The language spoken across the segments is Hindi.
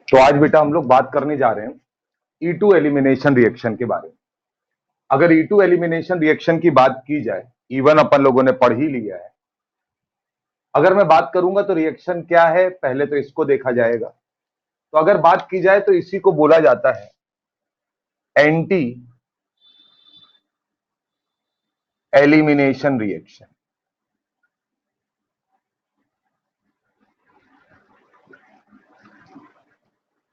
तो आज बेटा हम लोग बात करने जा रहे हैं E2 एलिमिनेशन रिएक्शन के बारे में। अगर E2 एलिमिनेशन रिएक्शन की बात की जाए, इवन अपन लोगों ने पढ़ ही लिया है। अगर मैं बात करूंगा तो रिएक्शन क्या है, पहले तो इसको देखा जाएगा। तो अगर बात की जाए तो इसी को बोला जाता है एंटी एलिमिनेशन रिएक्शन।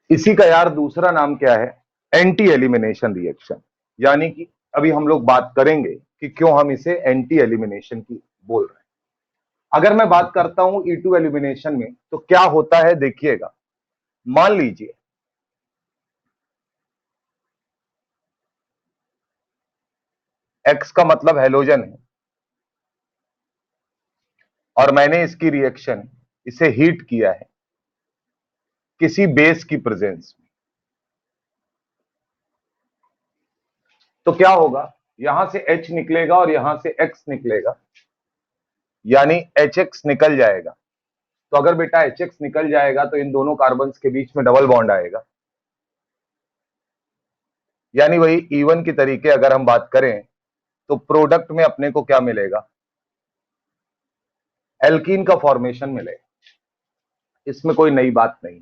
इसी का यार दूसरा नाम क्या है? Anti elimination reaction. यानी कि अभी हम लोग बात करेंगे कि क्यों हम इसे एंटी एलिमिनेशन की बोल रहे हैं। अगर मैं बात करता हूं E2 एलिमिनेशन में तो क्या होता है देखिएगा। मान लीजिए X का मतलब हेलोजन है और मैंने इसकी रिएक्शन इसे हीट किया है किसी बेस की प्रेजेंस में। तो क्या होगा, यहां से H निकलेगा और यहां से X निकलेगा, यानी HX निकल जाएगा। तो अगर बेटा HX निकल जाएगा तो इन दोनों कार्बन के बीच में डबल बॉन्ड आएगा, यानी वही E1 की तरीके अगर हम बात करें तो प्रोडक्ट में अपने को क्या मिलेगा? एल्कीन का फॉर्मेशन मिलेगा। इसमें कोई नई बात नहीं।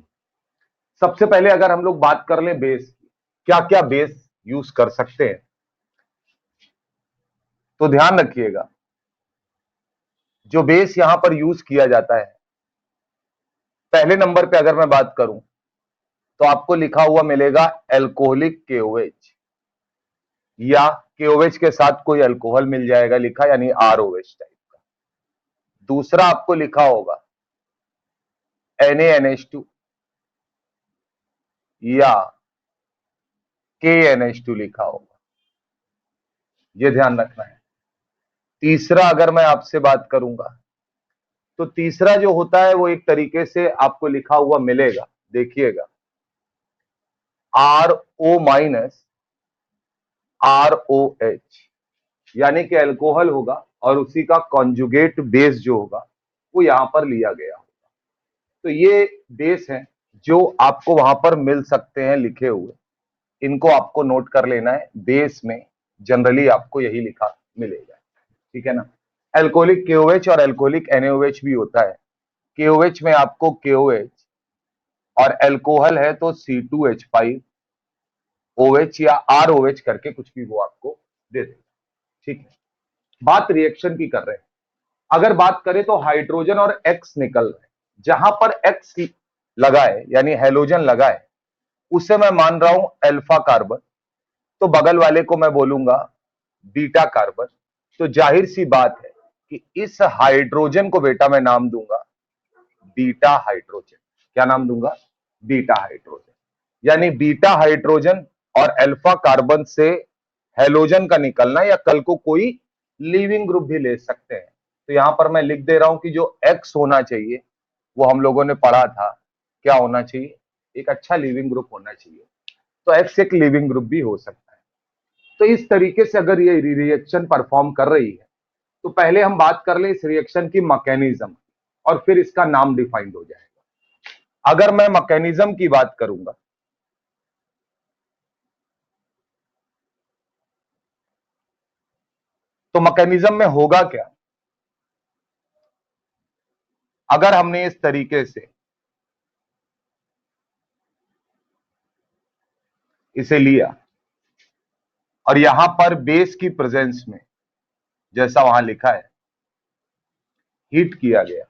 सबसे पहले अगर हम लोग बात कर ले बेस की, क्या क्या बेस यूज कर सकते हैं, तो ध्यान रखिएगा जो बेस यहां पर यूज किया जाता है, पहले नंबर पे अगर मैं बात करूं तो आपको लिखा हुआ मिलेगा एल्कोहलिक KOH, या KOH के साथ कोई अल्कोहल मिल जाएगा लिखा, यानी ROH टाइप का। दूसरा आपको लिखा होगा NaNH2 या KNH2 लिखा होगा, ये ध्यान रखना है। तीसरा अगर मैं आपसे बात करूंगा तो तीसरा जो होता है वो एक तरीके से आपको लिखा हुआ मिलेगा, देखिएगा RO माइनस ROH, यानी कि अल्कोहल होगा और उसी का कॉन्जुगेट बेस जो होगा वो यहां पर लिया गया होगा। तो ये बेस हैं जो आपको वहां पर मिल सकते हैं लिखे हुए, इनको आपको नोट कर लेना है। बेस में जनरली आपको यही लिखा मिलेगा, ठीक है ना। एल्कोहलिक KOH और एल्कोहलिक NaOH भी होता है। KOH में आपको KOH और अल्कोहल है तो C2H5OH या ROH करके कुछ भी वो आपको दे देगा, ठीक है। बात रिएक्शन की कर रहे हैं। अगर बात करें तो हाइड्रोजन और X निकल रहे हैं, जहां पर X लगा है यानी हेलोजन लगा है उसे मैं मान रहा हूं अल्फा कार्बन, तो बगल वाले को मैं बोलूंगा बीटा कार्बन। तो जाहिर सी बात है कि इस हाइड्रोजन को बेटा मैं नाम दूंगा बीटा हाइड्रोजन। क्या नाम दूंगा? Beta hydrogen. यानी बीटा हाइड्रोजन और अल्फा कार्बन से हेलोजन का निकलना, या कल को कोई लिविंग ग्रुप भी ले सकते हैं। तो यहां पर मैं लिख दे रहा हूं कि जो X होना चाहिए वो हम लोगों ने पढ़ा था, क्या होना चाहिए? एक अच्छा लिविंग ग्रुप होना चाहिए। तो X एक लिविंग ग्रुप भी हो सकता है। तो इस तरीके से अगर ये रिएक्शन परफॉर्म कर रही है तो पहले हम बात कर ले इस रिएक्शन की मैकेनिज्म, और फिर इसका नाम डिफाइंड हो जाएगा। अगर मैं मैकेनिज्म की बात करूंगा तो मैकेनिज्म में होगा क्या, अगर हमने इस तरीके से इसे लिया और यहां पर बेस की प्रेजेंस में जैसा वहां लिखा है हीट किया गया,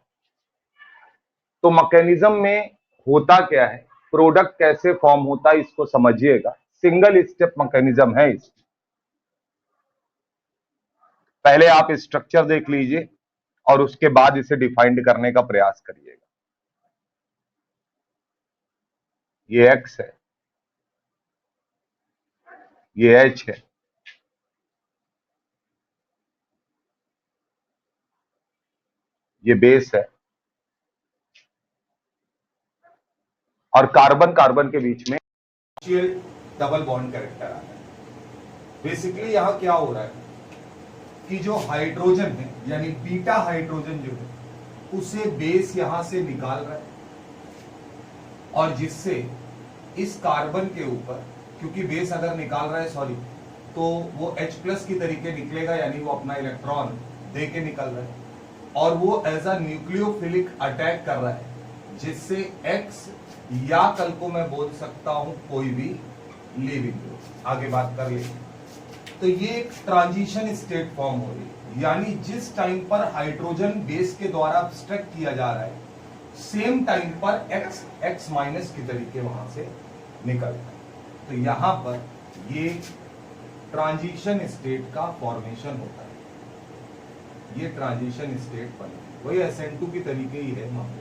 तो मैकेनिज्म में होता क्या है, प्रोडक्ट कैसे फॉर्म होता है इसको समझिएगा। सिंगल स्टेप मैकेनिज्म है इस, पहले आप स्ट्रक्चर देख लीजिए और उसके बाद इसे डिफाइंड करने का प्रयास करिएगा। ये X है, ये H है, ये बेस है, और कार्बन कार्बन के बीच में डबल बॉन्ड कैरेक्टर आता है। बेसिकली यहां क्या हो रहा है कि जो हाइड्रोजन है यानी बीटा हाइड्रोजन जो है उसे बेस यहां से निकाल रहा है, और जिससे इस कार्बन के ऊपर, क्योंकि बेस अगर निकाल रहा है सॉरी, तो वो H+ की तरीके निकलेगा, यानी वो अपना इलेक्ट्रॉन दे के निकल रहा है, और वो एज अ न्यूक्लियोफिलिक अटैक कर रहा है, जिससे X या कल को मैं बोल सकता हूं कोई भी लिविंग ग्रुप। आगे बात कर ले, तो ये एक ट्रांजिशन स्टेट फॉर्म हो रही है, यानी जिस टाइम पर हाइड्रोजन बेस के द्वारा अब्स्ट्रैक्ट किया जा रहा है, सेम टाइम पर X- की तरीके वहां से निकल रहा है। तो यहां पर ये ट्रांजिशन स्टेट का फॉर्मेशन होता है, ये ट्रांजिशन स्टेट बने, वही SN2 की तरीके ही है मामला।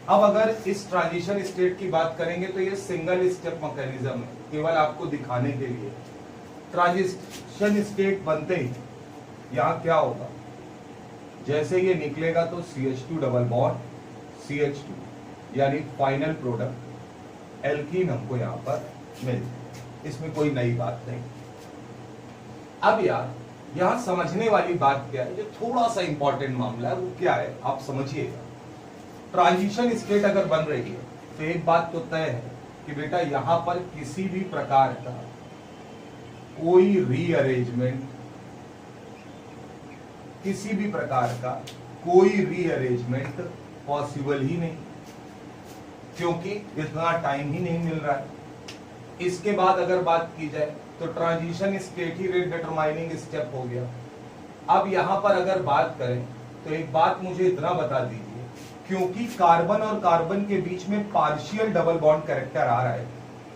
अब अगर इस ट्रांजिशन स्टेट की बात करेंगे तो ये सिंगल स्टेप मैकेनिज्म है, केवल आपको दिखाने के लिए। ट्रांजिशन स्टेट बनते ही यहां क्या होगा, जैसे ये निकलेगा तो CH2 डबल बॉन्ड CH2, यानी फाइनल प्रोडक्ट एल्कीन हमको यहां पर मिल, इसमें कोई नई बात नहीं। अब यार यहां समझने वाली बात क्या है, जो थोड़ा सा इंपॉर्टेंट मामला है वो क्या है, आप समझिएगा। ट्रांजिशन स्टेट अगर बन रही है तो एक बात तो तय है कि बेटा यहां पर किसी भी प्रकार का कोई रीअरेंजमेंट, किसी भी प्रकार का कोई रीअरेंजमेंट पॉसिबल ही नहीं, क्योंकि इतना टाइम ही नहीं मिल रहा है। इसके बाद अगर बात की जाए तो ट्रांजिशन स्टेट ही रेट डिटरमाइनिंग स्टेप हो गया। अब यहां पर अगर बात करें तो एक बात मुझे इतना बता दीजिए, क्योंकि कार्बन और कार्बन के बीच में पार्शियल डबल बॉन्ड कैरेक्टर आ रहा है,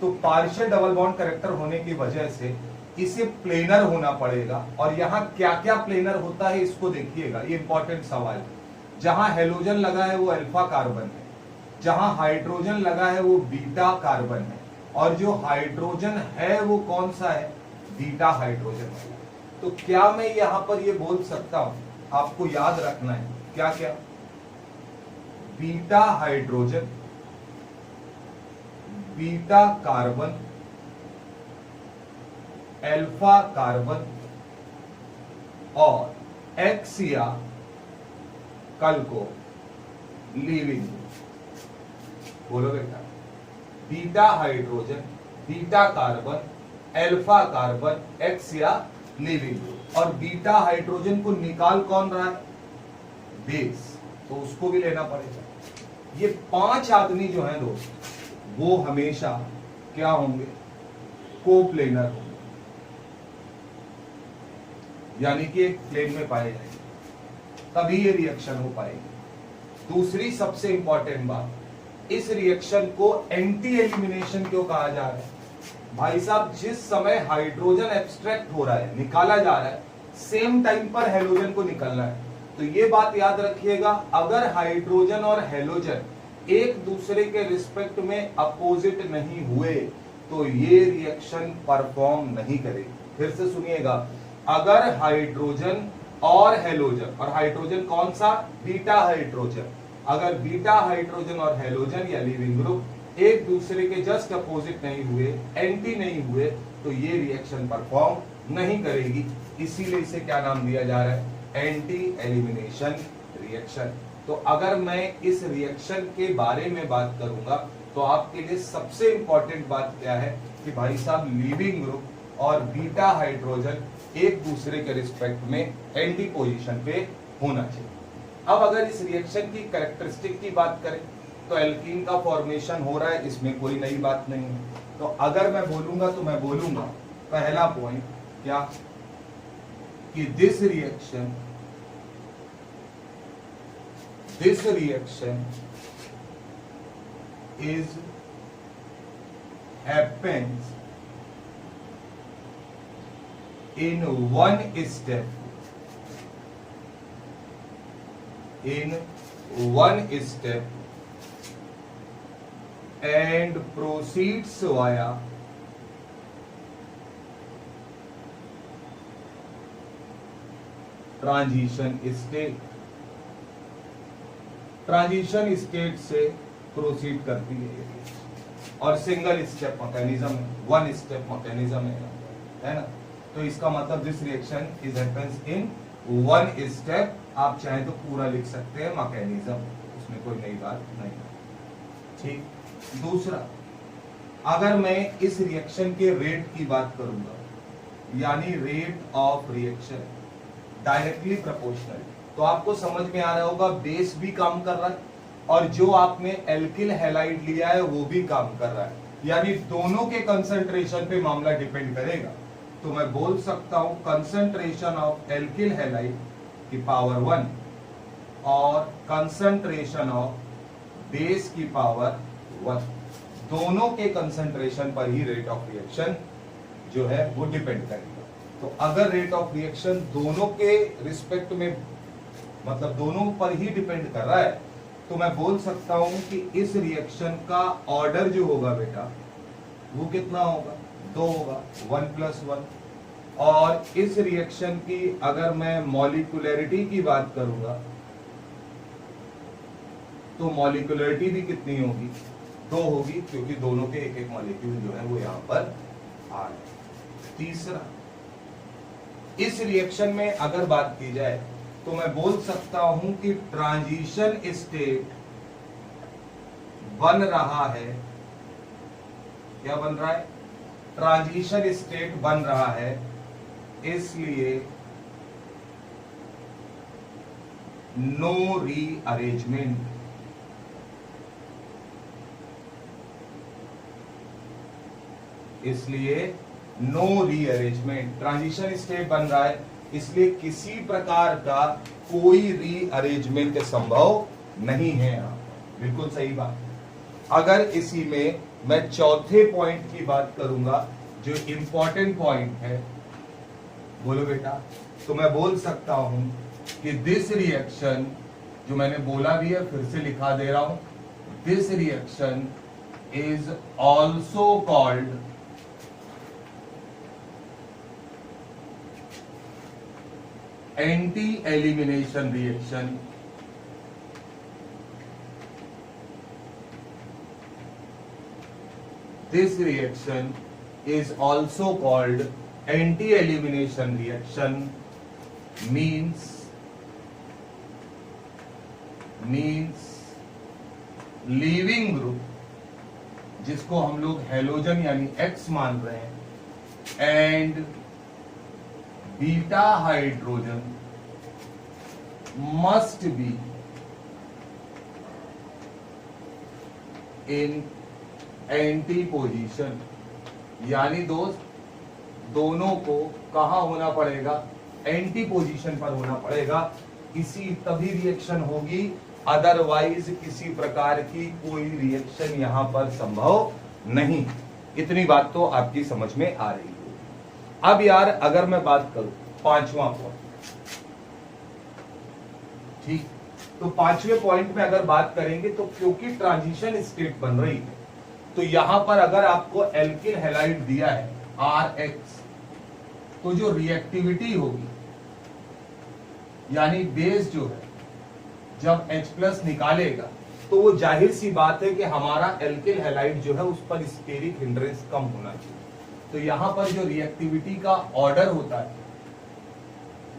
तो पार्शियल डबल बॉन्ड कैरेक्टर होने की वजह से इसे प्लेनर होना पड़ेगा। और यहाँ क्या क्या प्लेनर होता है इसको देखिएगा, ये इंपॉर्टेंट सवाल है। जहां हेलोजन लगा है वो अल्फा कार्बन है, जहां हाइड्रोजन लगा है वो बीटा कार्बन है, और जो हाइड्रोजन है वो कौन सा है, बीटा हाइड्रोजन है। तो क्या मैं यहां पर ये बोल सकता हूं, आपको याद रखना है क्या क्या, beta hydrogen, beta carbon, alpha carbon और X या कल को लिविंग, बोलो बेटा, beta hydrogen, beta carbon, alpha carbon, X या लिविंग। और बीटा हाइड्रोजन को निकाल कौन रहा है, बेस, तो उसको भी लेना पड़ेगा। ये 5 आदमी जो हैं दोस्त, वो हमेशा क्या होंगे, कोप्लेनर होंगे, यानी कि एक प्लेन में पाए जाएंगे, तभी ये रिएक्शन हो पाएगी। दूसरी सबसे इंपॉर्टेंट बात, इस रिएक्शन को एंटी एलिमिनेशन क्यों कहा जा रहा है, भाई साहब जिस समय हाइड्रोजन एब्स्ट्रैक्ट हो रहा है, निकाला जा रहा है, सेम टाइम पर हेलोजन को निकलना है। तो ये बात याद रखिएगा, अगर हाइड्रोजन और हेलोजन एक दूसरे के रिस्पेक्ट में अपोजिट नहीं हुए तो ये रिएक्शन परफॉर्म नहीं करेगी। फिर से सुनिएगा, अगर हाइड्रोजन और हेलोजन, और हाइड्रोजन कौन सा, बीटा हाइड्रोजन, अगर बीटा हाइड्रोजन और हेलोजन या लिविंग ग्रुप एक दूसरे के जस्ट अपोजिट नहीं हुए, एंटी नहीं हुए, तो ये रिएक्शन परफॉर्म नहीं करेगी। इसीलिए इसे क्या नाम दिया जा रहा है, एंटी एलिमिनेशन रिएक्शन। तो अगर मैं इस रिएक्शन के बारे में बात करूंगा तो आपके लिए सबसे इंपॉर्टेंट बात क्या है कि भाई साहब लिविंग ग्रुप और बीटा हाइड्रोजन एक दूसरे के रिस्पेक्ट में एंटी पोजीशन पे होना चाहिए। अब अगर इस रिएक्शन की कैरेक्टरिस्टिक की बात करें तो एल्कीन का फॉर्मेशन हो रहा है, इसमें कोई नई बात नहीं है। तो अगर मैं बोलूंगा तो मैं बोलूंगा पहला पॉइंट क्या, कि this reaction is happens in one step, and proceeds via transition state से प्रोसीड करती है, और single step mechanism, one step mechanism है ना। तो इसका मतलब this reaction is happens in one step, आप चाहे तो पूरा लिख सकते हैं मैकेनिज्म, उसमें कोई नई बात नहीं। ठीक, दूसरा अगर मैं इस रिएक्शन के रेट की बात करूंगा, यानी rate of reaction directly proportional, तो आपको समझ में आ रहा होगा बेस भी काम कर रहा है और जो आपने एल्किल हैलाइड लिया है वो भी काम कर रहा है, यानी दोनों के कंसंट्रेशन पे मामला डिपेंड करेगा। तो मैं बोल सकता हूं कंसंट्रेशन ऑफ एल्किल हैलाइड की पावर 1 और कंसंट्रेशन ऑफ बेस की पावर 1, दोनों के कंसंट्रेशन पर ही रेट ऑफ रिएक्शन जो है वो डिपेंड करेगा। तो अगर रेट ऑफ रिएक्शन दोनों के रिस्पेक्ट में, मतलब दोनों पर ही डिपेंड कर रहा है, तो मैं बोल सकता हूं कि इस रिएक्शन का ऑर्डर जो होगा बेटा वो कितना होगा, 2 होगा, 1+1। और इस रिएक्शन की अगर मैं मॉलिक्यूलरिटी की बात करूंगा तो मॉलिक्यूलरिटी भी कितनी होगी, 2 होगी, क्योंकि दोनों के एक एक मॉलिक्यूल जो है वो यहां पर आ रहे हैं। तीसरा, इस रिएक्शन में अगर बात की जाए तो मैं बोल सकता हूं कि ट्रांजिशन स्टेट बन रहा है, क्या बन रहा है, ट्रांजिशन स्टेट बन रहा है, इसलिए नो रीअरेंजमेंट, इसलिए नो रीअरेंजमेंट, ट्रांजिशन स्टेट बन रहा है इसलिए किसी प्रकार का कोई रीअरेंजमेंट संभव नहीं है। बिल्कुल सही बात। अगर इसी में मैं चौथे पॉइंट की बात करूंगा जो इंपॉर्टेंट पॉइंट है, बोलो बेटा, तो मैं बोल सकता हूं कि दिस रिएक्शन, जो मैंने बोला भी है फिर से लिखा दे रहा हूं, this reaction is also called anti elimination reaction. This reaction is also called anti-elimination reaction, means leaving group, जिसको हम लोग हेलोजन यानी X मान रहे हैं, and beta hydrogen must be in anti position, यानी दोस्त दोनों को कहां होना पड़ेगा, एंटी पोजीशन पर होना पड़ेगा, इसी तभी रिएक्शन होगी, अदरवाइज किसी प्रकार की कोई रिएक्शन यहां पर संभव नहीं। इतनी बात तो आपकी समझ में आ रही है। अब यार अगर मैं बात करूं पांचवा पॉइंट, ठीक, तो पांचवें पॉइंट में अगर बात करेंगे तो क्योंकि ट्रांजिशन स्टेट बन रही है तो यहां पर अगर आपको एल्किल हैलाइड दिया है Rx, तो जो रिएक्टिविटी होगी, यानी बेस जो है जब H+ निकालेगा तो वो जाहिर सी बात है कि हमारा एल्किल हैलाइड जो है उस पर स्टेरिक हिंड्रेंस कम होना चाहिए। तो यहां पर जो रिएक्टिविटी का ऑर्डर होता है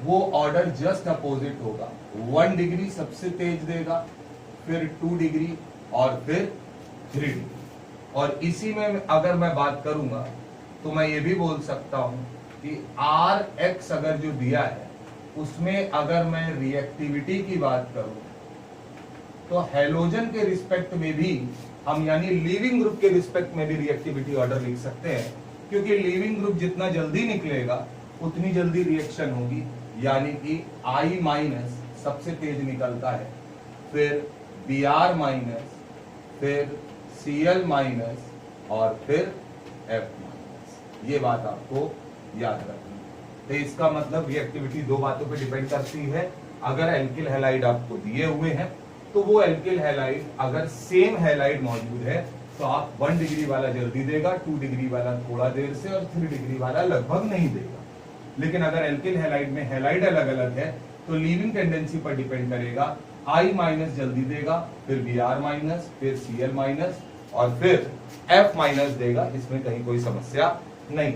वो ऑर्डर जस्ट अपोजिट होगा, 1 डिग्री सबसे तेज देगा, फिर 2 डिग्री और फिर 3 डिग्री। और इसी में अगर मैं बात करूंगा तो मैं ये भी बोल सकता हूं कि Rx अगर जो दिया है उसमें अगर मैं रिएक्टिविटी की बात करूं तो हेलोजन के रिस्पेक्ट में भी हम, यानी लीविंग ग्रुप के रिस्पेक्ट में भी रिएक्टिविटी ऑर्डर लिख सकते हैं, क्योंकि लीविंग ग्रुप जितना जल्दी निकलेगा उतनी जल्दी रिएक्शन होगी, यानी कि I- सबसे तेज निकलता है, फिर Br-, फिर Cl- और फिर F-। ये बात आपको याद रखनी है। तो इसका मतलब रिएक्टिविटी दो बातों पे डिपेंड करती है। अगर एल्किल हैलाइड आपको दिए हुए हैं तो वो एल्किल हैलाइड अगर सेम हैलाइड मौजूद है तो आप 1 डिग्री वाला जल्दी देगा, 2 डिग्री वाला थोड़ा देर से और 3 डिग्री वाला लगभग नहीं देगा। लेकिन अगर एल्किल हैलाइड में हैलाइड अलग अलग है तो लीविंग टेंडेंसी पर डिपेंड करेगा, I- जल्दी देगा, फिर Br-, फिर Cl- और फिर F- देगा, इसमें कहीं कोई समस्या नहीं।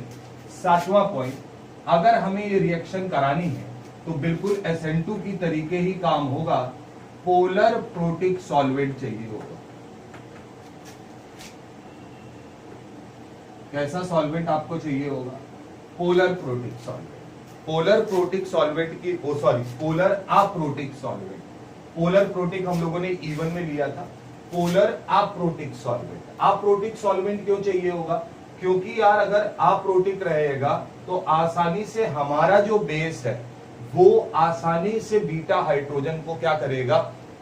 7वां पॉइंट, अगर हमें ये रिएक्शन करानी है तो बिल्कुल SN2 की तरीके ही काम होगा, पोलर प्रोटिक सॉल्वेंट चाहिए होगा। कैसा सॉल्वेंट आपको चाहिए होगा? Polar protic solvent. Polar protic solvent की polar aprotic solvent. Polar protic हम लोगों ने E1 में लिया था, polar aprotic solvent. Aprotic solvent क्यों चाहिए होगा? क्योंकि यार अगर अप्रोटिक रहेगा तो आसानी से हमारा जो बेस है वो आसानी से बीटा हाइड्रोजन को क्या करेगा?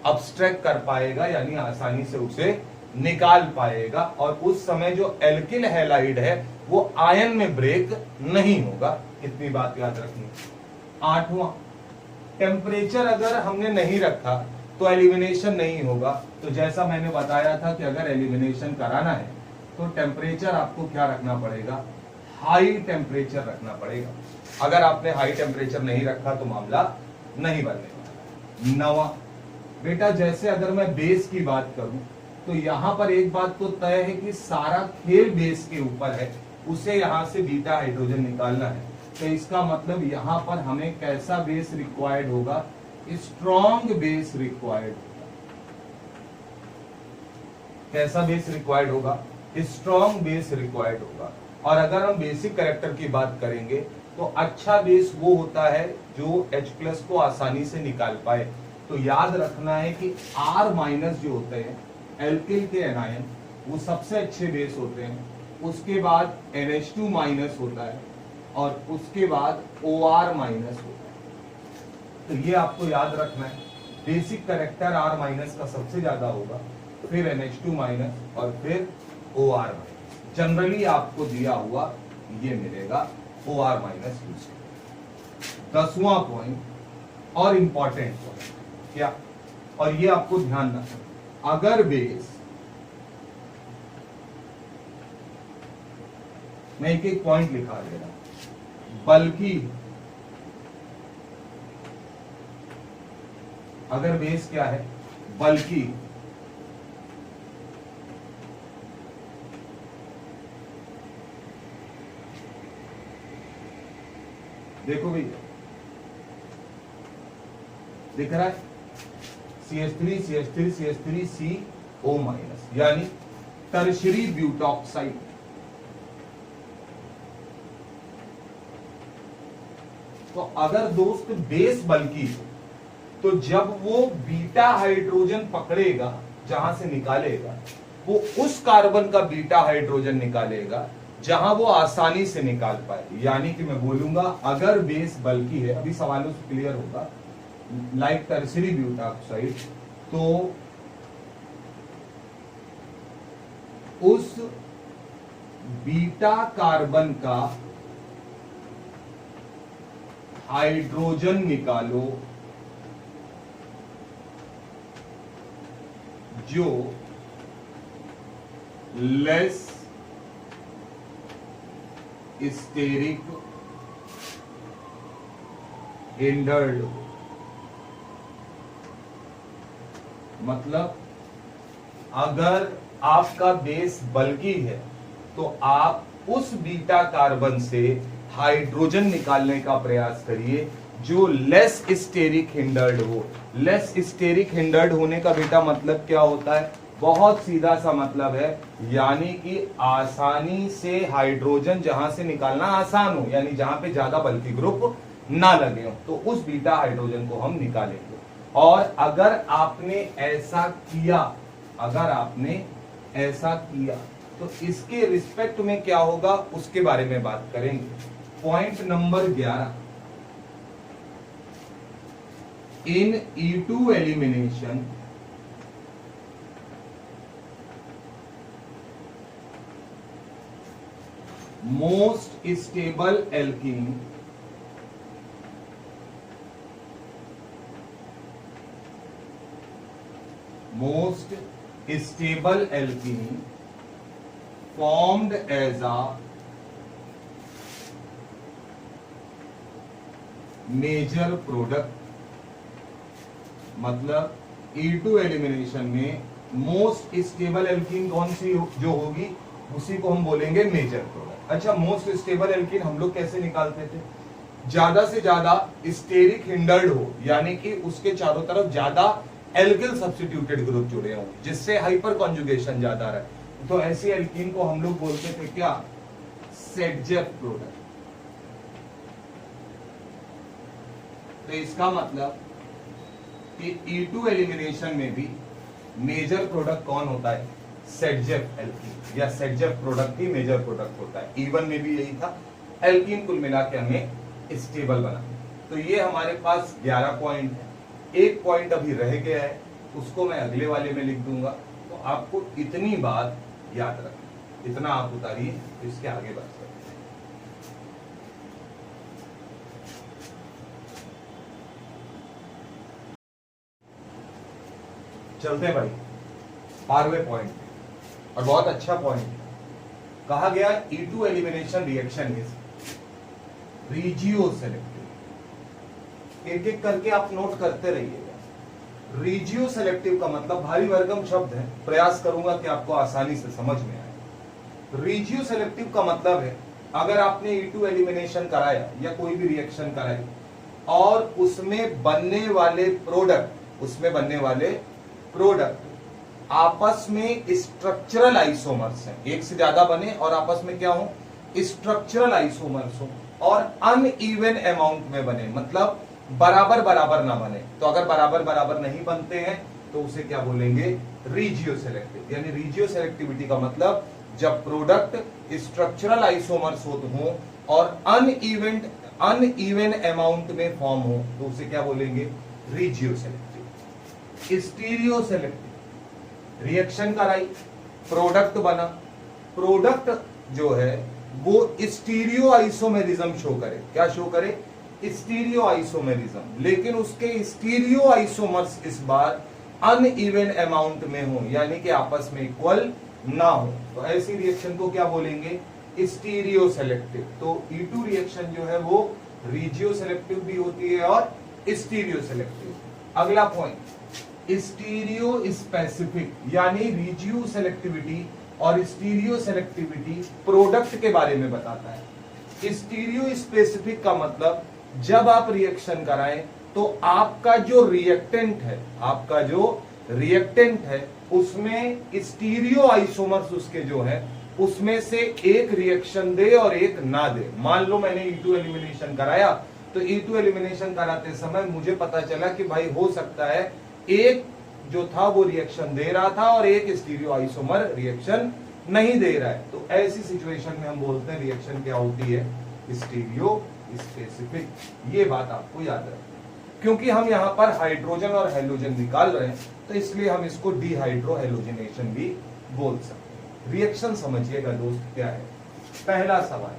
अब्स्ट्रैक्ट कर पाएगा, यानी आसानी से उसे निकाल पाएगा, और उस समय जो एल्किल हैलाइड है वो आयन में ब्रेक नहीं होगा। इतनी बात याद रखनी। आठवां, टेम्परेचर अगर हमने नहीं रखा तो एलिमिनेशन नहीं होगा। तो जैसा मैंने बताया था कि अगर एलिमिनेशन कराना है तो टेम्परेचर आपको क्या रखना पड़ेगा? हाई टेम्परेचर रखना पड़ेगा। अगर आपने हाई टेम्परेचर नहीं रखा तो मामला नहीं बनेगा। नवा, बेटा जैसे अगर मैं बेस की बात करूं तो यहां पर एक बात तो तय है कि सारा खेल बेस के ऊपर है, उसे यहां से बीटा हाइड्रोजन निकालना है। तो इसका मतलब यहां पर हमें कैसा बेस रिक्वायर्ड होगा? स्ट्रॉन्ग बेस रिक्वायर्ड होगा। कैसा बेस रिक्वायर्ड होगा? स्ट्रॉन्ग बेस रिक्वायर्ड होगा। और अगर हम बेसिक कैरेक्टर की बात करेंगे तो अच्छा बेस वो होता है जो H+ को आसानी से निकाल पाए। तो याद रखना है कि R- जो होते हैं एल्किल के एनायन, वो सबसे अच्छे बेस होते हैं। उसके बाद NH2- होता है और उसके बाद OR- होता है। तो ये आपको याद रखना है। बेसिक कैरेक्टर R- का सबसे ज्यादा होगा, फिर NH2- और फिर OR-। जनरली आपको दिया हुआ ये मिलेगा OR- यूज। 10वां पॉइंट और इंपॉर्टेंट पॉइंट क्या, और ये आपको ध्यान रखना, अगर बेस, मैं एक एक पॉइंट लिखा दे रहा हूं, बल्कि अगर बेस क्या है? बल्कि देखो भैया, दिख रहा है CH3 CH3 CH3 CO-, यानी टर्शरी ब्यूटॉक्साइड। तो अगर दोस्त बेस बल्कि हो तो जब वो बीटा हाइड्रोजन पकड़ेगा जहां से निकालेगा, वो उस कार्बन का बीटा हाइड्रोजन निकालेगा जहां वो आसानी से निकाल पाए। यानी कि मैं बोलूंगा अगर बेस बल्कि है, अभी सवालों से क्लियर होगा, लाइक टर्शरी ब्यूटॉक्साइड, तो उस बीटा कार्बन का हाइड्रोजन निकालो जो लेस स्टेरिक हिंडर्ड। मतलब अगर आपका बेस बल्कि है तो आप उस बीटा कार्बन से हाइड्रोजन निकालने का प्रयास करिए जो लेस स्टेरिक हिंडर्ड हो। लेस स्टेरिक हिंडर्ड होने का बेटा मतलब क्या होता है? बहुत सीधा सा मतलब है, यानी कि आसानी से हाइड्रोजन जहां से निकालना आसान हो, यानी जहां पे ज्यादा बल्कि ग्रुप ना लगे हो, तो उस बीटा हाइड्रोजन को हम निकालेंगे। और अगर आपने ऐसा किया, अगर आपने ऐसा किया तो इसके रिस्पेक्ट में क्या होगा उसके बारे में बात करेंगे। Point number 11, in E2 elimination most stable alkene formed as a major product. मतलब E2 एलिमिनेशन में मोस्ट स्टेबल एल्कीन कौन सी जो होगी उसी को हम बोलेंगे मेजर प्रोडक्ट। अच्छा, मोस्ट स्टेबल एल्कीन हम लोग कैसे निकालते थे? ज्यादा से ज्यादा स्टेरिक हिंडर्ड हो, यानी कि उसके चारों तरफ ज्यादा एल्किल सब्स्टिट्यूटेड ग्रुप जुड़े हों जिससे हाइपर कॉन्जुगेशन ज्यादा रहे, तो ऐसी एल्कीन को हम लोग बोलते थे क्या? सेटजेफ प्रोडक्ट। तो इसका मतलब कि E2 एलिमिनेशन में भी मेजर प्रोडक्ट कौन होता है? सेटजेफ एल्कीन, या सेटजेफ प्रोडक्ट ही मेजर प्रोडक्ट होता है। E1 में भी यही था, एल्कीन कुल मिला के हमें स्टेबल बना। तो ये हमारे पास 11 पॉइंट है, एक पॉइंट अभी रह गया है, उसको मैं अगले वाले में लिख दूंगा। तो आपको इतनी बात याद रखना, इतना आप उतारिए, तो इसके आगे बढ़ सकते हैं। चलते हैं भाई 12वें पॉइंट, और बहुत अच्छा पॉइंट है। कहा गया E2 elimination reaction is regioselective. एक एक करके आप नोट करते रहिएगा। रीजियो सेलेक्टिव का मतलब भारी भरकम शब्द है, प्रयास करूंगा कि आपको आसानी से समझ में आए। रीजियो सेलेक्टिव का मतलब है अगर आपने E2 एलिमिनेशन कराया या कोई भी रिएक्शन कराई और उसमें बनने वाले प्रोडक्ट आपस में स्ट्रक्चरल आइसोमर्स हैं, एक से ज्यादा बने और आपस में क्या हो? स्ट्रक्चरल आइसोमर्स हो, और अनइवन अमाउंट में बने, मतलब बराबर बराबर ना बने। तो अगर बराबर बराबर नहीं बनते हैं तो उसे क्या बोलेंगे? Regio selective. यानी रीजियो सेलेक्टिविटी का मतलब जब प्रोडक्ट स्ट्रक्चरल आइसोमर्स हों और अनइवन अमाउंट में फॉर्म हो तो उसे क्या बोलेंगे? Regio selective. Stereo selective, reaction कराई, प्रोडक्ट बना, प्रोडक्ट जो है वो स्टीरियो आइसोमेरिज्म शो करे। क्या शो करे? Stereo isomerism. लेकिन उसके स्टीरियो आइसोमर्स इस बार अनइवन अमाउंट में हो, यानी कि आपस में इक्वल ना हो, तो ऐसी रिएक्शन को क्या बोलेंगे? Stereo selective. तो E2 रिएक्शन जो है वो रीजियो सेलेक्टिव भी होती है और स्टीरियो सेलेक्टिव। अगला पॉइंट, स्टीरियो स्पेसिफिक, यानी रीजियो सेलेक्टिविटी और स्टीरियो सेलेक्टिविटी प्रोडक्ट के बारे में बताता है। स्टीरियो स्पेसिफिक का मतलब जब आप रिएक्शन कराएं तो आपका जो रिएक्टेंट है उसमें स्टीरियो आइसोमर्स उसके जो है उसमें से एक रिएक्शन दे और एक ना दे। मान लो मैंने E2 एलिमिनेशन कराया, तो E2 एलिमिनेशन कराते समय मुझे पता चला कि भाई हो सकता है एक जो था वो रिएक्शन दे रहा था और एक स्टीरियो आइसोमर रिएक्शन नहीं दे रहा है। तो ऐसी सिचुएशन में हम बोलते हैं रिएक्शन क्या होती है? Stereo specific. ये बात आपको याद रखनी, क्योंकि हम यहाँ पर हाइड्रोजन और हेलोजन निकाल रहे हैं तो इसलिए हम इसको डिहाइड्रो हेलोजनेशन भी बोल सकते हैं। रिएक्शन समझिएगा दोस्त क्या है। पहला सवाल,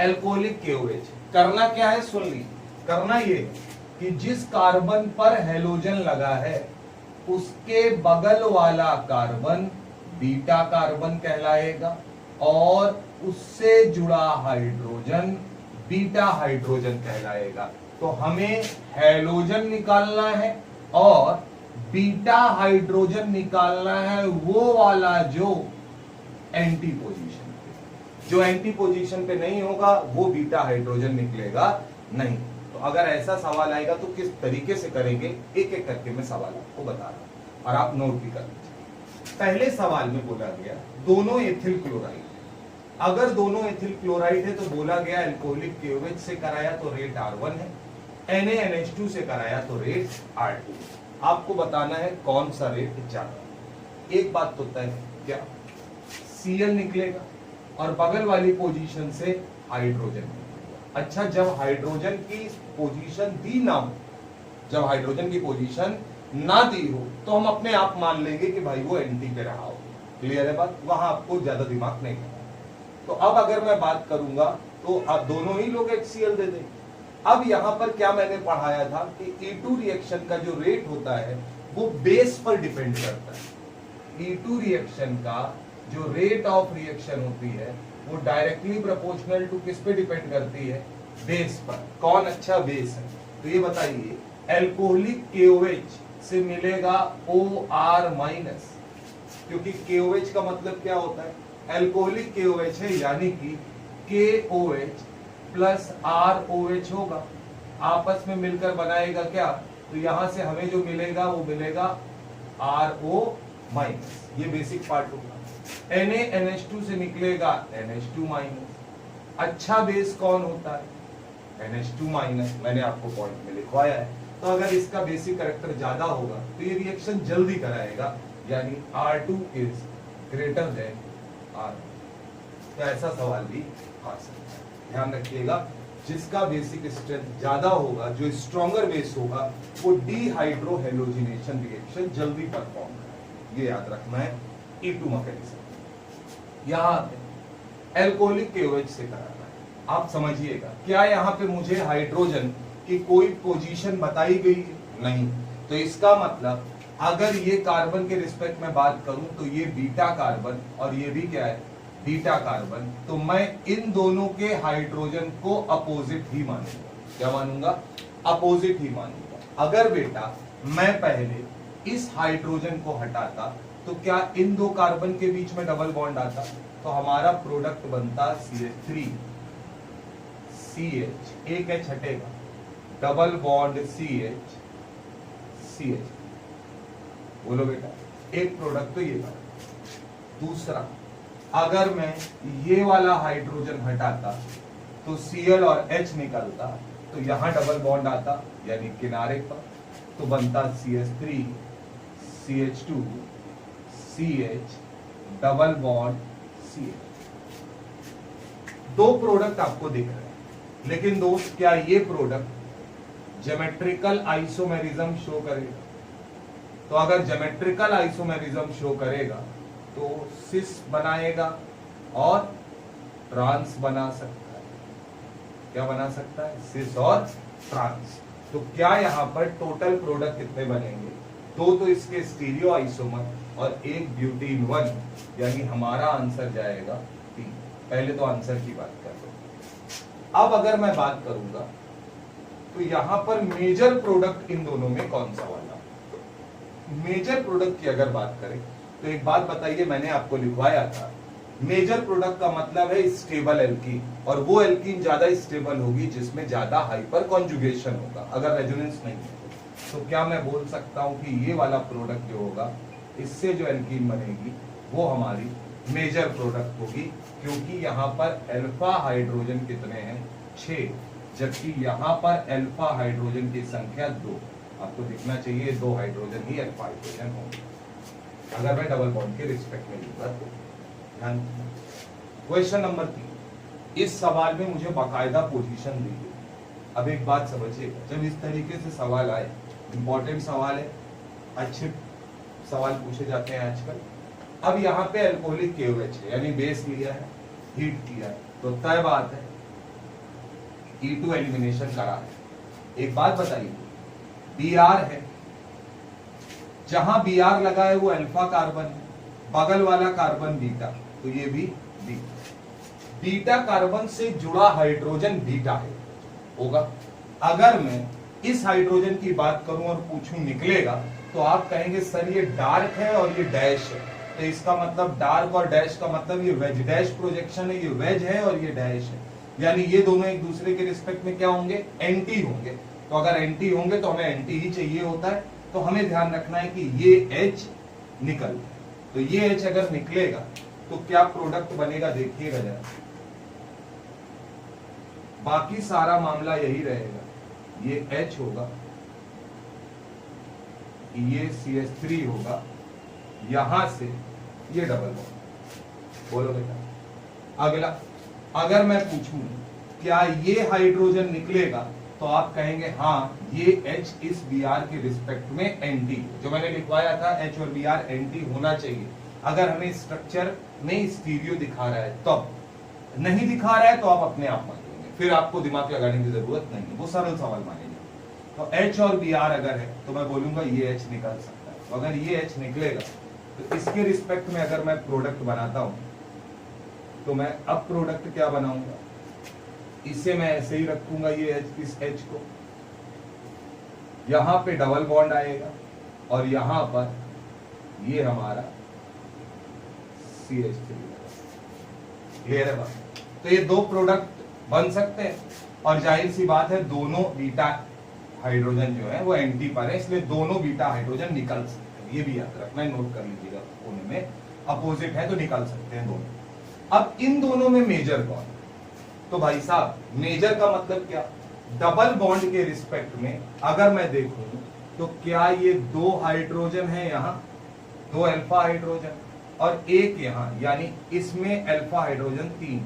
एल्कोहलिक KOH। करना क्या है? सुन ली। करना ये कि जिस कार्बन पर हेलोजन लगा है उसके बगल वाला कार्बन बीटा कार्बन कहलाएगा और उससे जुड़ा हाइड्रोजन बीटा हाइड्रोजन कहलाएगा। तो हमें हेलोजन निकालना है और बीटा हाइड्रोजन निकालना है, वो वाला जो एंटी पोजीशन पे, जो एंटी पोजीशन पे नहीं होगा वो बीटा हाइड्रोजन निकलेगा नहीं। तो अगर ऐसा सवाल आएगा तो किस तरीके से करेंगे, एक एक करके मैं सवाल आपको बता रहा हूं और आप नोट भी कर लीजिए। पहले सवाल में बोला गया दोनों एथिल क्लोराइड। अगर दोनों एथिल क्लोराइड है तो बोला गया एल्कोहलिक KOH से कराया तो रेट R1 है, NaNH2 से कराया तो रेट R2। आपको बताना है कौन सा रेट ज्यादा। एक बात तो तय है, क्या Cl निकलेगा और बगल वाली पोजीशन से हाइड्रोजन निकलेगा। अच्छा, जब हाइड्रोजन की पोजीशन दी ना हो, जब हाइड्रोजन की पोजीशन ना दी हो तो हम अपने आप मान लेंगे कि भाई वो एंटी पे रहा हो। क्लियर है बात? वहां आपको ज्यादा दिमाग नहीं करना। तो अब अगर मैं बात करूंगा तो आप दोनों ही लोग HCl दे दें। अब यहां पर क्या मैंने पढ़ाया था कि E2 रिएक्शन का जो रेट होता है वो बेस पर डिपेंड करता है। E2 रिएक्शन का जो रेट ऑफ रिएक्शन होती है वो डायरेक्टली प्रोपोर्शनल टू किस पे डिपेंड करती है? बेस पर। कौन अच्छा बेस है? तो ये बताइए, एल्कोहलिक KOH से मिलेगा OR-, क्योंकि KOH का मतलब क्या होता है? एल्कोहलिक KOH है, यानी कि KOH प्लस ROH होगा, आपस में मिलकर बनाएगा क्या? तो यहां से हमें जो मिलेगा वो मिलेगा RO-। ये बेसिक पार्ट होगा। NaNH2 से निकलेगा NH2 माइनस। अच्छा बेस कौन होता है? NH2 minus. मैंने आपको पॉइंट में लिखवाया है। तो अगर इसका बेसिक कैरेक्टर ज्यादा होगा तो ये रिएक्शन जल्दी कराएगा, यानी R2 is greater than R। तो ऐसा सवाल भी आ सकता है। ध्यान रखिएगा, जिसका बेसिक स्ट्रेंथ ज्यादा होगा, जो स्ट्रॉन्गर बेस होगा, वो डीहाइड्रोहेलोजिनेशन रिएक्शन जल्दी परफॉर्म करेगा। ये याद रखना है E2 मैकेनिज्म। यहाँ पे एल्कोहलिक KOH से कराना है। आप समझिएगा, क्या यहाँ पे मुझे हाइड्रोजन की कोई पोजीशन बताई गई है? नहीं। तो इसका मतलब अगर ये कार्बन के रिस्पेक्ट में बात करूं तो ये बीटा कार्बन और ये भी क्या है? Beta carbon. तो मैं इन दोनों के हाइड्रोजन को अपोजिट ही मानूंगा। क्या मानूंगा? अपोजिट ही मानूंगा। अगर बेटा मैं पहले इस हाइड्रोजन को हटाता तो क्या इन दो कार्बन के बीच में डबल बॉन्ड आता? तो हमारा प्रोडक्ट बनता CH3 CH, एक H हटेगा, डबल बॉन्ड CH CH। बोलो बेटा, एक प्रोडक्ट तो ये बना। दूसरा, अगर मैं ये वाला हाइड्रोजन हटाता तो Cl और H निकलता, तो यहां डबल बॉन्ड आता, यानी किनारे पर, तो बनता CH3 CH2 CH double bond CH। दो प्रोडक्ट आपको दिख रहे हैं, लेकिन दोस्त क्या ये प्रोडक्ट ज्योमेट्रिकल आइसोमेरिज्म शो करेगा? तो अगर ज्योमेट्रिकल आइसोमेरिज्म शो करेगा तो सिस बनाएगा और ट्रांस बना सकता है। क्या बना सकता है? सिस और ट्रांस। तो क्या यहां पर टोटल प्रोडक्ट कितने बनेंगे? दो तो इसके स्टीरियो आइसोमर और एक ब्यूटीन 1, यानी हमारा आंसर जाएगा 3। पहले तो आंसर की बात कर लो। अब अगर मैं बात करूंगा तो यहां पर मेजर प्रोडक्ट इन दोनों में कौन सा वाला? मेजर प्रोडक्ट की अगर बात करें तो एक बात बताइए, मैंने आपको लिखवाया था, मेजर प्रोडक्ट का मतलब है स्टेबल एल्कीन, और वो एल्कीन ज्यादा स्टेबल होगी जिसमें ज्यादा हाइपर कॉन्जुगेशन होगा। अगर रेजोनेंस नहीं है तो क्या मैं बोल सकता हूं कि ये वाला प्रोडक्ट जो होगा, इससे जो एल्कीन बनेगी वो हमारी मेजर प्रोडक्ट होगी, क्योंकि यहाँ पर अल्फा हाइड्रोजन कितने हैं? 6, जबकि यहाँ पर अल्फा हाइड्रोजन की संख्या 2। आपको दिखना चाहिए 2 हाइड्रोजन ही अल्फा हाइड्रोजन होंगे अगर मैं डबल बॉन्ड के रिस्पेक्ट में लूंगा तो। ध्यान। क्वेश्चन नंबर 3, इस सवाल में मुझे बाकायदा पोजीशन दी गई। अब एक बात समझिएगा, जब इस तरीके से सवाल आए, इंपॉर्टेंट सवाल है, अच्छे सवाल पूछे जाते हैं आजकल। अब यहाँ पे अल्कोहलिक KOH है, यानी बेस लिया है, हीट किया है, तो तय बात है E2 एलिमिनेशन करा है। एक बात बताइए, Br है, जहां Br लगा है वो अल्फा कार्बन है, बगल वाला कार्बन बीटा, तो ये भी बीटा। बीटा कार्बन से जुड़ा हाइड्रोजन बीटा है होगा। अगर मैं इस हाइड्रोजन की बात करूं और पूछूं निकलेगा, तो आप कहेंगे सर ये डार्क है और ये डैश है, तो इसका मतलब डार्क और डैश का मतलब ये वेज डैश प्रोजेक्शन है, ये वेज है और ये डैश है, यानी ये दोनों एक दूसरे के रिस्पेक्ट में क्या होंगे? एंटी होंगे। तो अगर एंटी होंगे तो हमें एंटी ही चाहिए होता है, तो हमें ध्यान रखना है कि ये H निकल जाए। तो ये H अगर निकलेगा तो क्या प्रोडक्ट बनेगा? देखिएगा जरा, बाकी सारा मामला यही रहेगा। ये H होगा, ये CH3 होगा, यहां से ये डबल बॉन्ड। बोलो बेटा। अगला, अगर मैं पूछूं क्या ये हाइड्रोजन निकलेगा, तो आप कहेंगे हाँ ये H इस Br के रिस्पेक्ट में एंटी, जो मैंने लिखवाया था H और Br एंटी होना चाहिए। अगर हमें स्ट्रक्चर में स्टीरियो दिखा रहा है, तब नहीं दिखा रहा है तो आप अपने आप मान लेंगे, फिर आपको दिमाग लगाने की जरूरत नहीं है, वो सरल सवाल मानेंगे। तो H और Br अगर है तो मैं बोलूंगा ये H निकल सकता है। तो अगर ये H निकलेगा तो इसके रिस्पेक्ट में अगर मैं प्रोडक्ट बनाता हूं, तो मैं अब प्रोडक्ट क्या बनाऊंगा? इसे मैं ऐसे ही रखूंगा, ये H, इस H को, यहां पे डबल बॉन्ड आएगा और यहां पर ये हमारा CH3। क्लियर है बात? तो ये दो प्रोडक्ट बन सकते हैं, और जाहिर सी बात है दोनों बीटा हाइड्रोजन जो है वो एंटी पर है, इसलिए दोनों बीटा हाइड्रोजन निकल सकते हैं। ये भी याद रखना है, नोट कर लीजिएगा कोने में। अपोजिट है तो निकाल सकते हैं दोनों। अब इन दोनों में मेजर कौन? तो भाई साहब मेजर का मतलब क्या? डबल बॉन्ड के रिस्पेक्ट में अगर मैं देखूं तो क्या ये 2 हाइड्रोजन है, यहां 2 अल्फा हाइड्रोजन और एक यहां, यानी इसमें अल्फा हाइड्रोजन 3,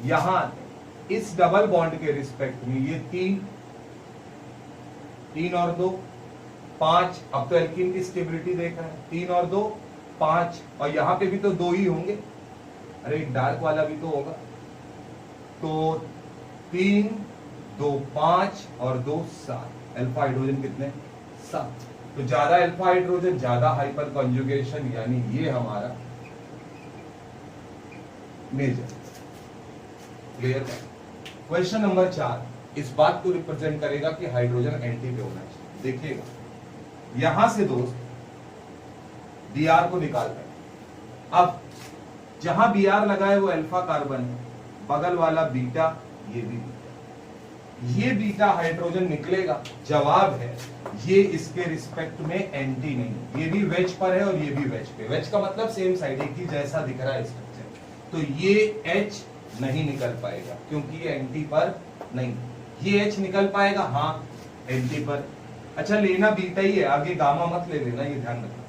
यहां इस डबल बॉन्ड के रिस्पेक्ट में ये 3 और 2 5। अब तो एल्कीन की स्टेबिलिटी देख रहे हैं, 3 और 2 5, और यहां पे भी तो 2 ही होंगे, अरे एक डार्क वाला भी तो होगा। तो 3 2 5 और 2 7, अल्फा हाइड्रोजन कितने? 7। तो ज्यादा अल्फा हाइड्रोजन, ज्यादा हाइपर कॉन्जुगेशन, यानी ये हमारा मेजर। क्लियर? क्वेश्चन नंबर 4 इस बात को रिप्रेजेंट करेगा कि हाइड्रोजन एंटी पे होना चाहिए। देखिएगा यहां से दोस्त Br को निकाल रहे हैं। अब जहां Br लगा है वो अल्फा कार्बन है, बगल वाला बीटा, ये भी बीटा, ये बीटा हाइड्रोजन निकलेगा। जवाब है ये इसके रिस्पेक्ट में एंटी नहीं, ये भी वेज पर है और ये भी वेज पे। वेज का मतलब सेम साइड, एक ही जैसा दिख रहा है स्ट्रक्चर। तो ये H नहीं निकल पाएगा क्योंकि ये एंटी पर नहीं। ये H निकल पाएगा, हाँ एंटी पर। अच्छा लेना बीटा ही है, आगे गामा मत ले लेना, ये ध्यान रखना।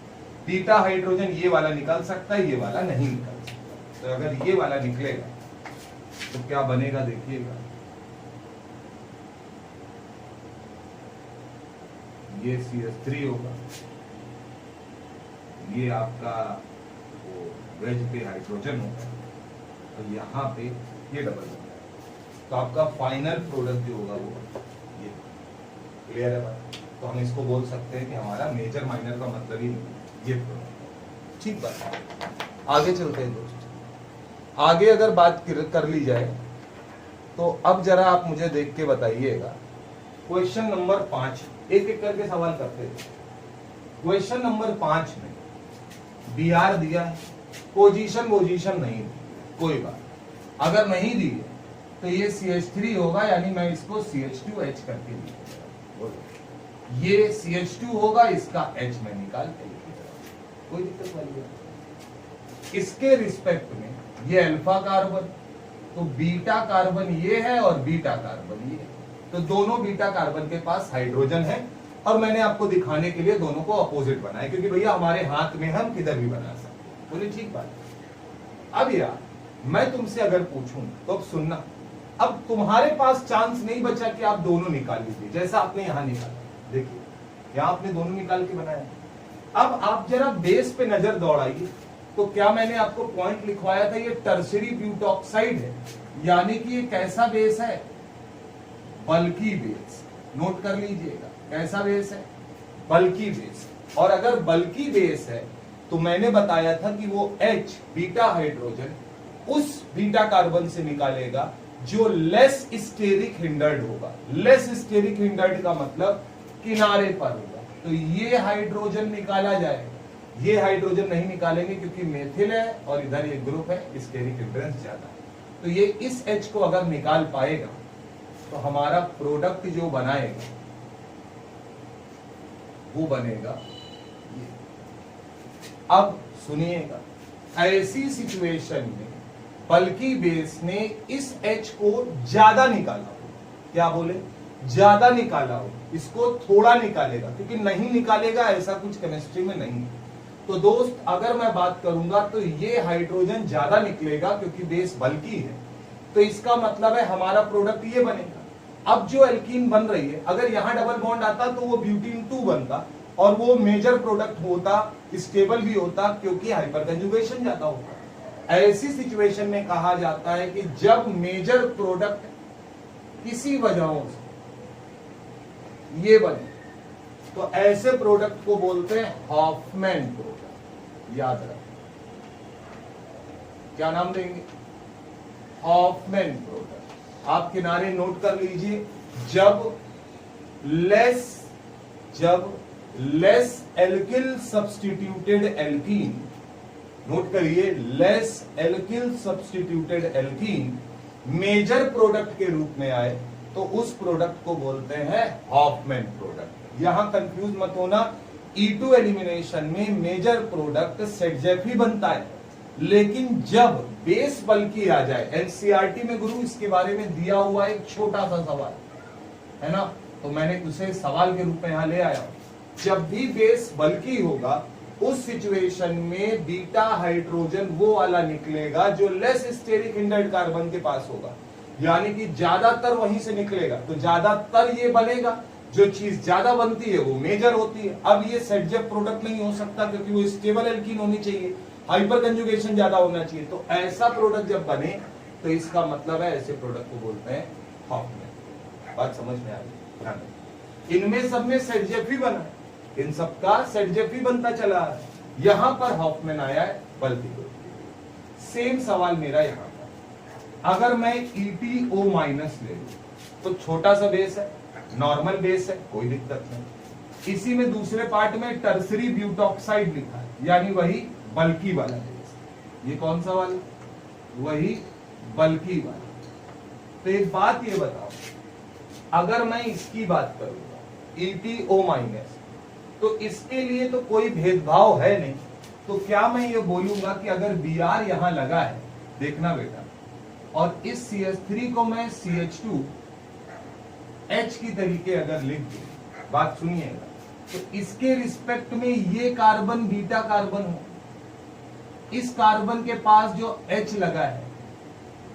बीटा हाइड्रोजन ये वाला निकल सकता है, ये वाला नहीं निकल सकता। तो अगर ये वाला निकलेगा तो क्या बनेगा देखिएगा, ये CH3 होगा, ये आपका वो वेज पे हाइड्रोजन होगा, और यहाँ पे ये डबल होगा। तो आपका फाइनल प्रोडक्ट जो होगा वो ये। क्लियर है बात? तो हम इसको बोल सकते हैं कि हमारा मेजर माइनर का मतलब ही नहीं, ये प्रोडक्ट। ठीक बात। आगे चलते हैं दोस्त। आगे अगर बात कर ली जाए तो अब जरा आप मुझे देख के बताइएगा, क्वेश्चन नंबर 5, एक एक करके सवाल करते हैं। क्वेश्चन नंबर 5 में Br दिया है, पोजीशन नहीं दी, कोई बात। अगर नहीं दी है तो ये CH3 होगा, यानी मैं इसको CH2H करके लिखूंगा। ये CH2 होगा, इसका H में निकाल के लिखूंगा, कोई दिक्कत वाली बात। इसके रिस्पेक्ट में ये अल्फा कार्बन, तो बीटा कार्बन ये है और बीटा कार्बन ये है, तो दोनों बीटा कार्बन के पास हाइड्रोजन है। और मैंने आपको दिखाने के लिए दोनों को अपोजिट बनाया, क्योंकि भैया हमारे हाथ में हम किधर भी बना सकते। बोले ठीक बात। अब यार मैं तुमसे अगर पूछूं तो अब सुनना, अब तुम्हारे पास चांस नहीं बचा कि आप दोनों निकाल लीजिए, जैसा आपने यहां निकाला। देखिए यहां आपने दोनों निकाल के बनाया। अब आप जरा बेस पे नजर दौड़ाइए, तो क्या मैंने आपको पॉइंट लिखवाया था, ये टर्सरी ब्यूटॉक्साइड है, यानी कि ये कैसा बेस है? बल्की बेस। नोट कर लीजिएगा, कैसा बेस है? बल्की बेस। और अगर बल्की बेस है तो मैंने बताया था कि वो H बीटा हाइड्रोजन उस बीटा कार्बन से निकालेगा जो लेस स्टेरिक हिंडर्ड होगा। लेस स्टेरिक हिंडर्ड का मतलब किनारे पर होगा, तो ये हाइड्रोजन निकाला जाएगा। ये हाइड्रोजन नहीं निकालेंगे क्योंकि मेथिल है और इधर ये ग्रुप है, स्टेरिक हिंड्रेंस ज्यादा है। तो ये इस H को अगर निकाल पाएगा तो हमारा प्रोडक्ट जो बनाएगा वो बनेगा ये। अब सुनिएगा, ऐसी सिचुएशन में बल्कि बेस ने इस H को ज्यादा निकाला हो, क्या बोले? ज्यादा निकाला हो, इसको थोड़ा निकालेगा, क्योंकि नहीं निकालेगा ऐसा कुछ केमिस्ट्री में नहीं है। तो दोस्त अगर मैं बात करूंगा तो ये हाइड्रोजन ज्यादा निकलेगा क्योंकि बेस बल्कि है, तो इसका मतलब है हमारा प्रोडक्ट ये बनेगा। अब जो एल्कीन बन रही है, अगर यहां डबल बॉन्ड आता तो वो ब्यूटीन 2 बनता और वो मेजर प्रोडक्ट होता, स्टेबल भी होता, क्योंकि हाइपर कंजुगेशन ज्यादा होता। ऐसी सिचुएशन में कहा जाता है कि जब मेजर प्रोडक्ट किसी वजहों से ये बने तो ऐसे प्रोडक्ट को बोलते हैं हॉफमैन प्रोडक्ट। याद रखें, क्या नाम देंगे? Hofmann product. आप किनारे नोट कर लीजिए, जब less alkyl substituted alkene, note करिए, less alkyl substituted alkene major product के रूप में आए तो उस प्रोडक्ट को बोलते हैं हॉफमैन प्रोडक्ट। यहां कंफ्यूज मत होना E2 एलिमिनेशन में मेजर प्रोडक्ट सेटजेफ ही बनता है, लेकिन जब बेस बल्कि आ जाए, एनसीईआरटी में गुरु इसके बारे में दिया हुआ एक छोटा सा सवाल है ना, तो मैंने उसे सवाल के रूप में यहां ले आया हूं। जब भी बेस बल्कि होगा उस सिचुएशन में बीटा हाइड्रोजन वो वाला निकलेगा जो लेस स्टेरिक हिंडर्ड कार्बन के पास होगा, यानी कि ज्यादातर वहीं से निकलेगा, तो ज्यादातर ये बनेगा, जो चीज ज्यादा बनती है वो मेजर होती है। अब ये सेटजेफ प्रोडक्ट नहीं हो सकता क्योंकि वो स्टेबल एल्कीन होनी चाहिए, हाइपर कंजुगेशन ज्यादा होना चाहिए, तो ऐसा प्रोडक्ट जब बने तो इसका मतलब है ऐसे प्रोडक्ट को बोलते हैं हॉफमैन। बात समझ में आ गई? इनमें सब में सेटजेफ ही बना है, इन सबका सेटजेफ ही बनता चला है, यहां पर हॉफमैन आया है बल्कि। सेम सवाल मेरा यहां पर, अगर मैं EtO माइनस ले लूं तो छोटा सा बेस है, नॉर्मल बेस है, कोई दिक्कत नहीं। इसी में दूसरे पार्ट में टर्सरी ब्यूटॉक्साइड लिखा है, यानी वही बल्कि वाला बेस। ये कौन सा वाला? वही बल्कि वाला। तो एक बात ये बताओ, अगर मैं इसकी बात करूंगा EtO माइनस, तो इसके लिए तो कोई भेदभाव है नहीं, तो क्या मैं ये बोलूंगा कि अगर Br यहां लगा है, देखना बेटा, और इस CH3 को मैं CH2 H की तरीके अगर लिख दूं, बात सुनिएगा, तो इसके रिस्पेक्ट में ये कार्बन बीटा कार्बन हो, इस कार्बन के पास जो H लगा है,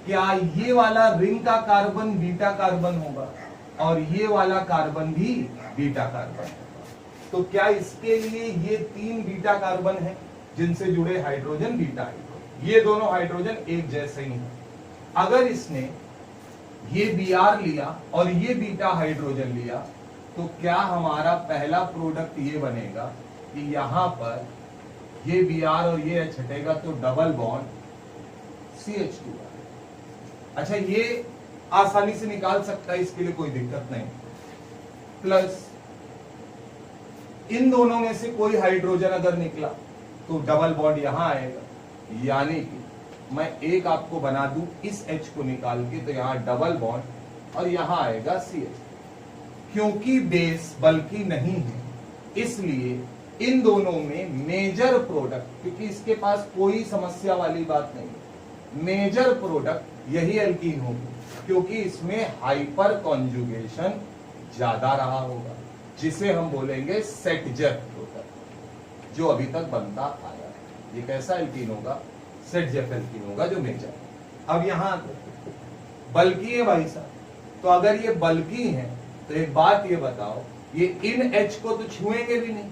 क्या ये वाला रिंग का कार्बन बीटा कार्बन होगा और ये वाला कार्बन भी बीटा कार्बन होगा? तो क्या इसके लिए ये 3 बीटा कार्बन है जिनसे जुड़े हाइड्रोजन बीटा हाइड्रोजन, ये दोनों हाइड्रोजन एक जैसे ही हैं। अगर इसने ये Br लिया और ये बीटा हाइड्रोजन लिया, तो क्या हमारा पहला प्रोडक्ट ये बनेगा कि यहां पर ये Br और ये H हटेगा तो डबल बॉन्ड CH2। अच्छा, ये आसानी से निकाल सकता है, इसके लिए कोई दिक्कत नहीं। प्लस इन दोनों में से कोई हाइड्रोजन अगर निकला तो डबल बॉन्ड यहां आएगा, यानी कि मैं एक आपको बना दूं इस H को निकाल के, तो यहां डबल बॉन्ड और यहां आएगा CH। क्योंकि बेस बल्कि नहीं है, इसलिए इन दोनों में मेजर प्रोडक्ट, क्योंकि इसके पास कोई समस्या वाली बात नहीं है, मेजर प्रोडक्ट यही एल्कीन होगी, क्योंकि इसमें हाइपर कॉन्जुगेशन ज्यादा रहा होगा, जिसे हम बोलेंगे सेटजेफ प्रोडक्ट, जो अभी तक बनता आया है। ये कैसा एल्कीन होगा? सेटजेफ एल्कीन होगा, जो मेजर। अब यहां बल्कि है भाई साहब, तो अगर ये बल्कि है तो एक बात ये बताओ, ये इन H को तो छुएंगे भी नहीं,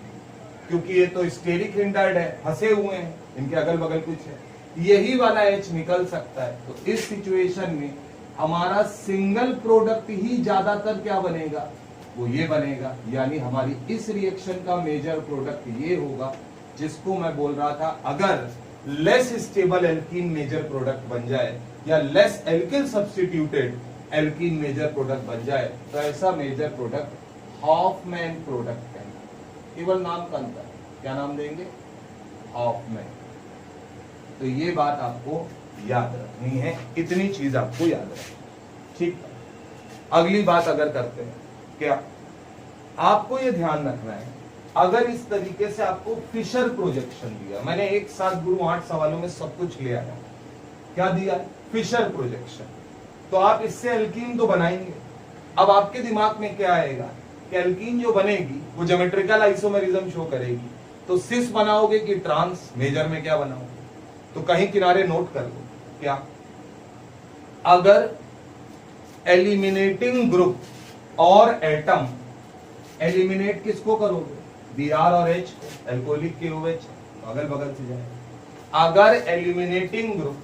क्योंकि ये तो स्टेरिक हिंडर्ड है, फंसे हुए हैं, इनके अगल बगल कुछ है, यही वाला H निकल सकता है। तो इस सिचुएशन में हमारा सिंगल प्रोडक्ट ही ज्यादातर क्या बनेगा? वो ये बनेगा, यानी हमारी इस रिएक्शन का मेजर प्रोडक्ट ये होगा, जिसको मैं बोल रहा था, अगर less stable alkene major product बन जाए या less alkyl substituted alkene major product बन जाए, तो ऐसा मेजर प्रोडक्ट हॉफमैन प्रोडक्ट कहना। केवल नाम का अंतर, क्या नाम देंगे? हॉफमैन। तो ये बात आपको याद रखनी है, इतनी चीज आपको याद रखनी। ठीक, अगली बात अगर करते हैं, क्या आपको ये ध्यान रखना है, अगर इस तरीके से आपको फिशर प्रोजेक्शन दिया, मैंने एक साथ गुरु 8 सवालों में सब कुछ लिया है, क्या दिया? फिशर प्रोजेक्शन, तो आप इससे एल्कीन तो बनाएंगे। अब आपके दिमाग में क्या आएगा कि एल्कीन जो बनेगी वो ज्योमेट्रिकल आइसोमेरिज्म शो करेगी, तो सिस बनाओगे कि ट्रांस? मेजर में क्या बनाओगे? तो कहीं किनारे नोट कर लो, क्या अगर एलिमिनेटिंग ग्रुप और एटम, एलिमिनेट किसको करोगे? Br और H को, एल्कोहलिक के OH, अगल बगल से जाए। अगर एलिमिनेटिंग ग्रुप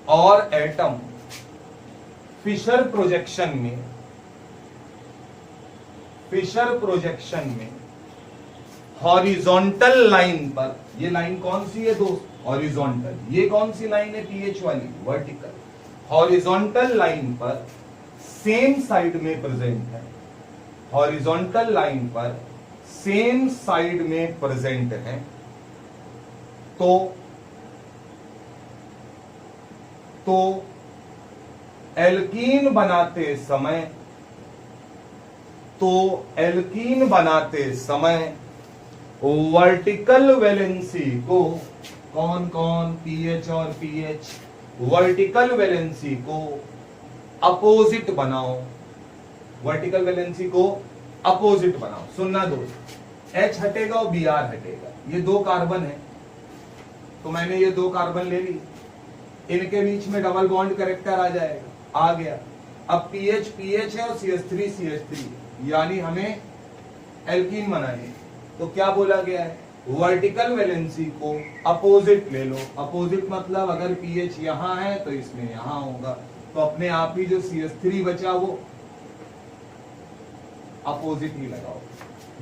और एटम फिशर प्रोजेक्शन में हॉरिजॉन्टल लाइन पर, ये लाइन कौन सी है दोस्त? हॉरिजॉन्टल। ये कौन सी लाइन है? PH वाली, वर्टिकल। हॉरिजॉन्टल लाइन पर सेम साइड में प्रेजेंट है, हॉरिजॉन्टल लाइन पर सेम साइड में प्रेजेंट है, तो एल्कीन बनाते समय वर्टिकल वैलेंसी को कौन कौन, पीएच और पीएच, वर्टिकल वैलेंसी को अपोजिट बनाओ, वर्टिकल वैलेंसी को अपोजिट बनाओ। सुनना दोस्त, H हटेगा और Br हटेगा, ये दो कार्बन है, तो मैंने ये दो कार्बन ले ली, इनके बीच में डबल बॉन्ड कैरेक्टर आ जाएगा, आ गया। अब पीएच पीएच है और CH3 CH3, यानी हमें एल्कीन बनाए, तो क्या बोला गया है, वर्टिकल वैलेंसी को अपोजिट ले लो। अपोजिट मतलब अगर पीएच यहां है तो इसमें यहां होगा, तो अपने आप ही जो CH3 बचा वो अपोजिट ही लगाओ,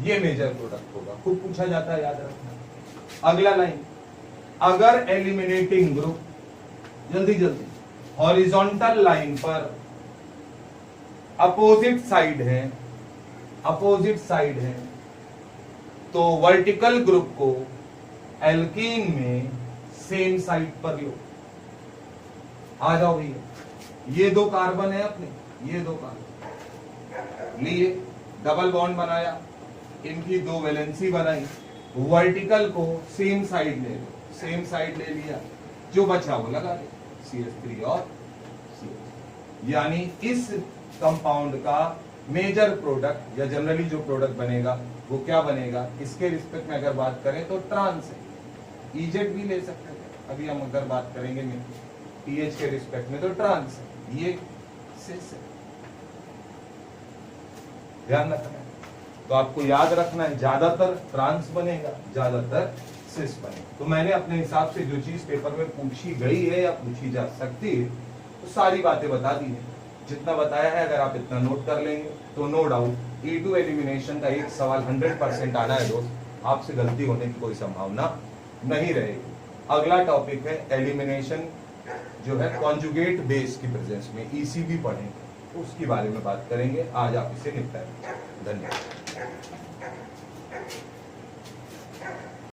ये मेजर प्रोडक्ट होगा। खूब पूछा जाता है, याद रखना। अगला लाइन, अगर एलिमिनेटिंग ग्रुप, जल्दी जल्दी, हॉरिजॉन्टल लाइन पर अपोजिट साइड है, अपोजिट साइड है, तो वर्टिकल ग्रुप को एल्कीन में सेम साइड पर लो। आ जाओ भैया, ये दो कार्बन है अपने, ये दो कार्बन लिए, डबल बॉन्ड बनाया, इनकी दो वैलेंसी बनाई, वर्टिकल को सेम साइड ले लो, सेम साइड ले लिया, जो बचा वो लगा दे, CH3 और CH, यानी इस कंपाउंड का मेजर प्रोडक्ट या जनरली जो प्रोडक्ट बनेगा वो क्या बनेगा, इसके रिस्पेक्ट में अगर बात करें तो ट्रांस है, EZ भी ले सकते थे, अभी हम अगर बात करेंगे पीएच के रिस्पेक्ट में तो ट्रांस है, ये सिस है, ध्यान रखना है। तो आपको याद रखना है, ज्यादातर ट्रांस बनेगा, ज्यादातर सिस बनेगा। तो मैंने अपने हिसाब से जो चीज पेपर में पूछी गई है या पूछी जा सकती है तो सारी बातें बता दी है, जितना बताया है अगर आप इतना नोट कर लेंगे तो नो डाउट E2 एलिमिनेशन का एक सवाल 100% आना है दोस्त, आपसे गलती होने की कोई संभावना नहीं रहेगी। अगला टॉपिक है एलिमिनेशन जो है कॉन्जुगेट बेस की प्रेजेंस में, ECB पढ़ेंगे, उसके बारे में बात करेंगे। आज आप इसे निपटाएंगे। धन्यवाद।